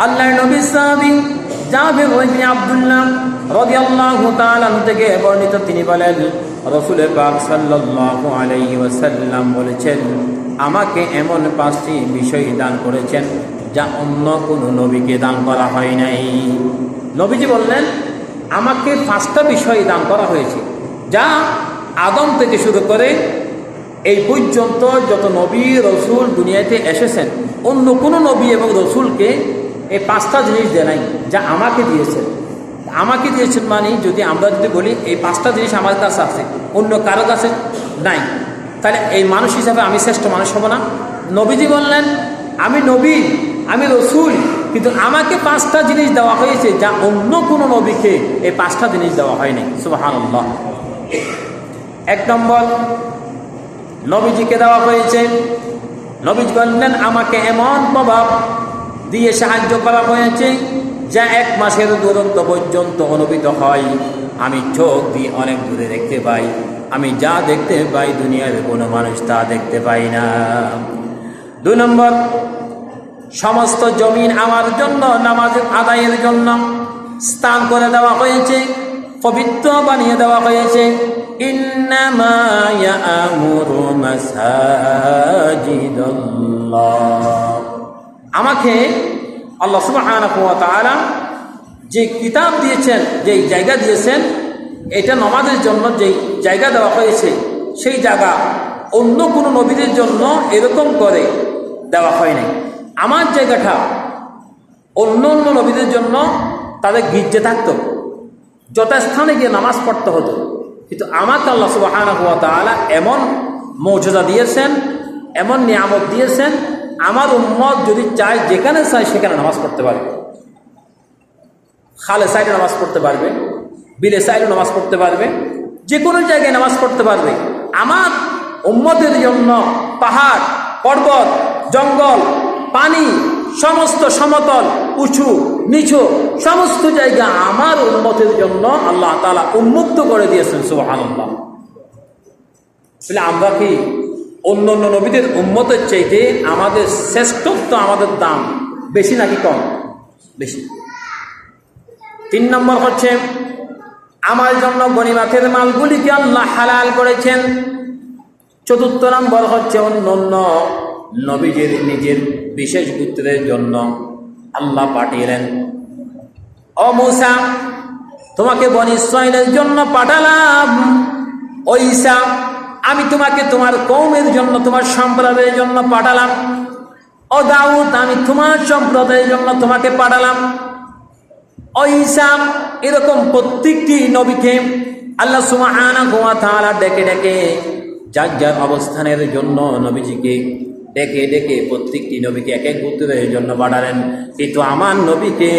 আল্লাহর নবী সাহাবী জাবের ইবনে আব্দুল্লাহ রাদিয়াল্লাহু তাআলা আনহু থেকে বর্ণিত, তিনি বলেন রাসূল পাক সাল্লাল্লাহু আলাইহি ওয়াসাল্লাম বলেছেন, আমাকে এমন 5টি বিষয় দান করেছেন যা অন্য কোনো নবীকে দান করা হয় নাই। নবীজি বললেন, আমাকে 5টা বিষয় দান করা হয়েছে যা আদম থেকে শুরু করে এই পর্যন্ত যত নবী রসুল দুনিয়াতে এসেছেন অন্য কোনো নবী এবং রসুলকে এই 5টা জিনিস দেয় নাই যা আমাকে দিয়েছেন। আমাকে দিয়েছেন মানে যদি আমরা যদি বলি এই 5টা জিনিস আমার কাছে আছে, অন্য কারো কাছে নাই, তাহলে এই মানুষ হিসাবে আমি শ্রেষ্ঠ মানুষ হব না? নবীজি বললেন, আমি নবী, আমি রসুল, কিন্তু আমাকে 5টা জিনিস দেওয়া হয়েছে যা অন্য কোনো নবীকে এই 5টা জিনিস দেওয়া হয়নি। সুবহানাল্লাহ। 1 নম্বর, নবীজিকে দেওয়া হয়েছে, নবীজি বললেন, আমাকে এমন প্রভাব দিয়ে সাহায্য করা হয়েছে যা 1 মাসের দূরত্ব পর্যন্ত অনুভূত হয়। আমি চোখ দিয়ে অনেক দূরে দেখতে পাই, আমি যা দেখতে পাই দুনিয়ার কোনো মানুষ তা দেখতে পাই না। 2 নম্বর, সমস্ত জমিন আমার জন্য নামাজ আদায়ের জন্য স্থান করে দেওয়া হয়েছে, পবিত্র বানিয়ে দেওয়া হয়েছে। ইন্নামা ইয়ামুরু মাসাজিদাল্লাহ। আমাকে আল্লাহ সুবহানাহু ওয়া তাআলা যে কিতাব দিয়েছেন, যেই জায়গা দিয়েছেন, এটা নামাজের জন্য যেই জায়গা দেওয়া হয়েছে, সেই জায়গা অন্য কোনো নবীদের জন্য এরকম করে দেওয়া হয় নাই। আমার জায়গাটা অন্য অন্য নবীদের জন্য তাদের গির্জে থাকতো, যথাস্থানে গিয়ে নামাজ পড়তে হতো, কিন্তু আমাকে আল্লাহ সুবহানাহু ওয়া তাআলা এমন মর্যাদা দিয়েছেন, এমন নিয়ামত দিয়েছেন, আমার উম্মত যদি চায় যেখানে চায় সেখানে নামাজ পড়তে পারবে। খালে সাইডে নামাজ পড়তে পারবে, বিলে সাইডে নামাজ পড়তে পারবে, যে কোনো জায়গায় নামাজ পড়তে পারবে। আমার উম্মতের জন্য পাহাড়, পর্বত, জঙ্গল, পানি, সমস্ত সমতল, উঁচু নিচু সমস্ত জায়গা আমার উম্মতের জন্য আল্লাহ তাআলা উন্মুক্ত করে দিয়েছেন। সুবহানাল্লাহ। তাহলে আমরা কি অন্য অন্য নবীদের উম্মতের চাইতে আমাদের শ্রেষ্ঠত্ব, আমাদের দাম বেশি নাকি কম? বেশি। 3 নম্বর হচ্ছে, আমার জন্য গনিমতের মালগুলিকে আল্লাহ হালাল করেছেন। 4 নম্বর হচ্ছে, অন্য অন্য নবীদের নিজের বিশেষ গোত্রের জন্য আল্লাহ পাঠিয়েলেন। ও মূসা, তোমাকে বনী ইসরাঈলের জন্য পাঠালাম। ও ঈসা, আমি তোমাকে তোমার কওমের জন্য, তোমার সম্প্রদায়ের জন্য পাঠালাম। ও দাউদ, আমি তোমার সম্প্রদায়ের জন্য তোমাকে পাঠালাম। ও ঈসা, এরকম প্রত্যেকটি নবীকে আল্লাহ সুবহানাহু ওয়া তাআলা ডেকে ডেকে যার যার অবস্থানের জন্য নবীজিকে ডেকে ডেকে প্রত্যেকটি নবীকে এক এক গোত্রের জন্য পাঠালেন। কিন্তু আমার নবীকে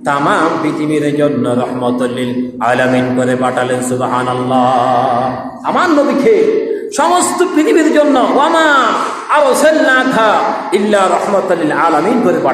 তাম পৃথিবীর জন্য রহমতুল লিল আলামিন করে পাঠালেন। সুবহানাল্লাহ। আমার নবীকে সমস্ত পৃথিবীর জন্য ওয়ামা আরসালনাকা ইল্লা রাহমাতাল লিল আলামিন করে পাঠালেন।